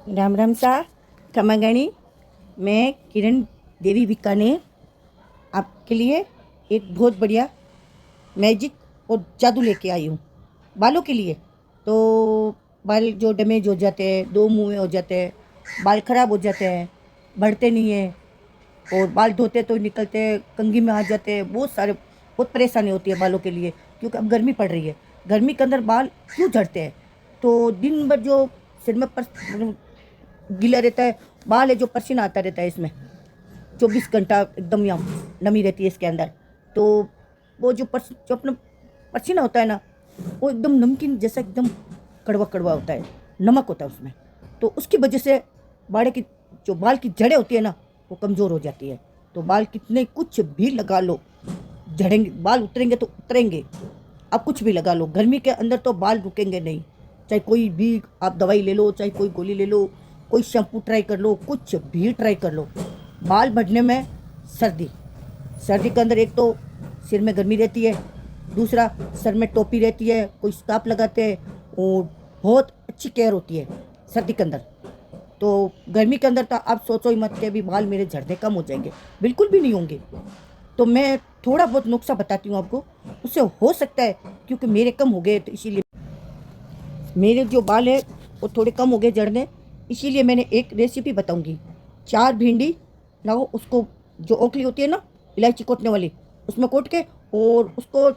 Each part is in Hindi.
राम राम सा खमागणी। मैं किरण देवी बीकानेर आपके लिए एक बहुत बढ़िया मैजिक और जादू लेके आई हूँ बालों के लिए। तो बाल जो डैमेज हो जाते हैं, दो मुँह में हो जाते हैं, बाल खराब हो जाते हैं, बढ़ते नहीं हैं, और बाल धोते तो निकलते हैं, कंघी में आ जाते हैं, बहुत परेशानी होती है बालों के लिए। क्योंकि अब गर्मी पड़ रही है, गर्मी के अंदर बाल क्यों झड़ते हैं? तो दिन भर जो सिर में गीला रहता है, बाल है जो पसीना आता रहता है, इसमें 24 घंटा एकदम यहाँ नमी रहती है इसके अंदर। तो वो जो अपना पसीना होता है ना, वो एकदम नमकीन जैसा एकदम कड़वा कड़वा होता है, नमक होता है उसमें। तो उसकी वजह से बाल की जड़ें होती है ना, वो कमज़ोर हो जाती है। तो बाल कितने कुछ भी लगा लो, झड़ेंगे, बाल उतरेंगे तो उतरेंगे। आप कुछ भी लगा लो, गर्मी के अंदर तो बाल रुकेंगे नहीं। चाहे कोई भी आप दवाई ले लो, चाहे कोई गोली ले लो, कोई शैम्पू ट्राई कर लो, कुछ भी ट्राई कर लो, बाल बढ़ने में सर्दी के अंदर एक तो सिर में गर्मी रहती है, दूसरा सर में टोपी रहती है, कोई स्कार्फ लगाते हैं, और बहुत अच्छी केयर होती है सर्दी के अंदर। तो गर्मी के अंदर तो आप सोचो ही मत कि अभी बाल मेरे झड़ने कम हो जाएंगे, बिल्कुल भी नहीं होंगे। तो मैं थोड़ा बहुत नुस्खा बताती हूँ आपको, उससे हो सकता है, क्योंकि मेरे कम हो गए, तो इसीलिए मेरे जो बाल है वो थोड़े कम हो गए झड़ने, इसीलिए मैंने एक रेसिपी बताऊंगी। 4 भिंडी लाओ, उसको जो ओखली होती है ना इलायची कोटने वाली, उसमें कोट के, और उसको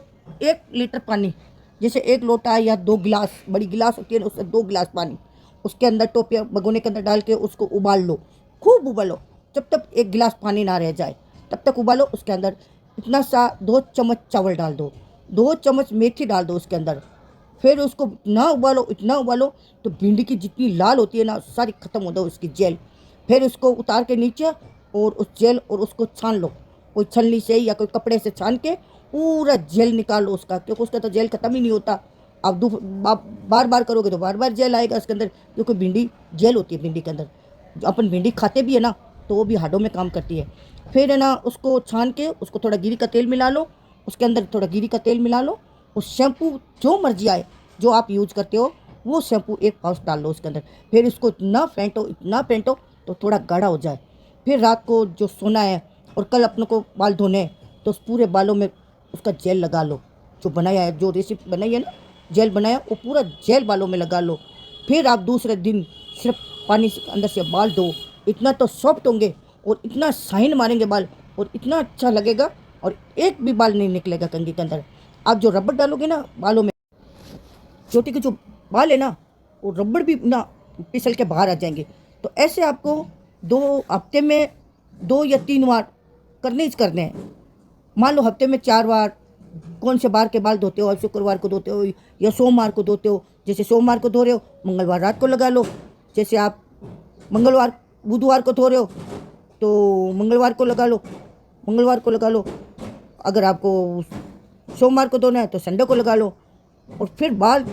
1 लीटर पानी, जैसे 1 लोटा या 2 गिलास, बड़ी गिलास होती है ना, उससे 2 गिलास पानी उसके अंदर टोपिया भगोने के अंदर डाल के उसको उबाल लो, खूब उबालो, जब तक 1 गिलास पानी ना रह जाए तब तक उबालो। उसके अंदर इतना सा 2 चम्मच चावल डाल दो, 2 चम्मच मेथी डाल दो उसके अंदर। फिर उसको इतना उबालो तो भिंडी की जितनी लाल होती है ना, सारी ख़त्म हो दो उसकी जेल। फिर उसको उतार के नीचे, और उस जेल और उसको छान लो, कोई छलनी से या कोई कपड़े से छान के पूरा जेल निकाल लो उसका, क्योंकि उसका तो जेल ख़त्म ही नहीं होता। आप बार बार करोगे तो बार बार जेल आएगा उसके अंदर, क्योंकि भिंडी जेल होती है भिंडी के अंदर। जो अपन भिंडी खाते भी है ना, तो वो भी हाडों में काम करती है। फिर है ना, उसको छान के उसको थोड़ा गिरी का तेल मिला लो, उसके अंदर थोड़ा गिरी का तेल मिला लो, और शैम्पू जो मर्जी आए जो आप यूज करते हो वो शैम्पू 1 पाउच डाल लो उसके अंदर। फिर इसको इतना फेंटो तो थोड़ा गाढ़ा हो जाए। फिर रात को जो सोना है और कल अपने को बाल धोने हैं, तो उस पूरे बालों में उसका जेल लगा लो, जो बनाया है, जो रेसिपी बनाई है ना, जेल बनाया, वो पूरा जेल बालों में लगा लो। फिर आप दूसरे दिन सिर्फ पानी से अंदर से बाल धो, इतना तो सॉफ्ट होंगे और इतना शाइन मारेंगे बाल, और इतना अच्छा लगेगा, और एक भी बाल नहीं निकलेगा कंघी के अंदर। आप जो रबड़ डालोगे ना बालों में, चोटी के जो बाल है ना, वो रबड़ भी ना फिसल के बाहर आ जाएंगे। तो ऐसे आपको 2 हफ्ते में 2 या 3 बार करने ही करने हैं। मान लो हफ्ते में 4 बार, कौन से बार के बाल धोते हो, शुक्रवार को धोते हो या सोमवार को धोते हो, जैसे सोमवार को धो रहे हो मंगलवार रात को लगा लो। जैसे आप बुधवार को धो रहे हो तो मंगलवार को लगा लो। अगर आपको सोमवार को धोना है तो संडे को लगा लो। और फिर बाल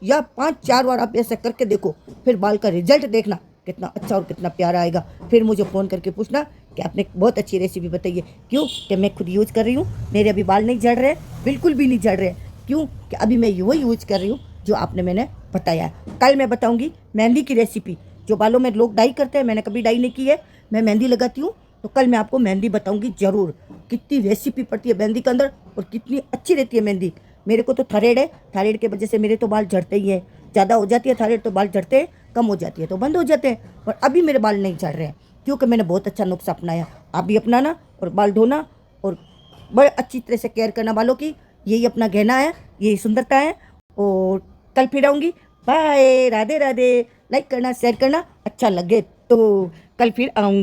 या 5-4 बार आप ऐसा करके देखो, फिर बाल का रिजल्ट देखना कितना अच्छा और कितना प्यारा आएगा। फिर मुझे फ़ोन करके पूछना कि आपने बहुत अच्छी रेसिपी बताई है। क्यों कि मैं खुद यूज कर रही हूँ, मेरे अभी बाल नहीं झड़ रहे, बिल्कुल भी नहीं झड़ रहे। क्यों कि अभी मैं वही यूज कर रही हूँ जो मैंने बताया है। कल मैं बताऊँगी मेहंदी की रेसिपी, जो बालों में लोग डाई करते हैं, मैंने कभी डाई नहीं की है, मैं मेहंदी लगाती हूँ। तो कल मैं आपको मेहंदी बताऊँगी ज़रूर, कितनी रेसिपी पड़ती है मेहंदी के अंदर और कितनी अच्छी रहती है मेहंदी। मेरे को तो थायराइड है, थायराइड की वजह से मेरे तो बाल झड़ते ही हैं। ज़्यादा हो जाती है थायराइड तो बाल झड़ते हैं, कम हो जाती है तो बंद हो जाते हैं। पर अभी मेरे बाल नहीं झड़ रहे हैं, क्योंकि मैंने बहुत अच्छा नुस्खा अपनाया। आप भी अपनाना, और बाल धोना और बड़े अच्छी तरह से केयर करना बालों की। यही अपना गहना है, यही सुंदरता है। और कल फिर आऊँगी। बाय, राधे राधे। लाइक करना, शेयर करना, अच्छा लगे तो कल फिर आऊँगी।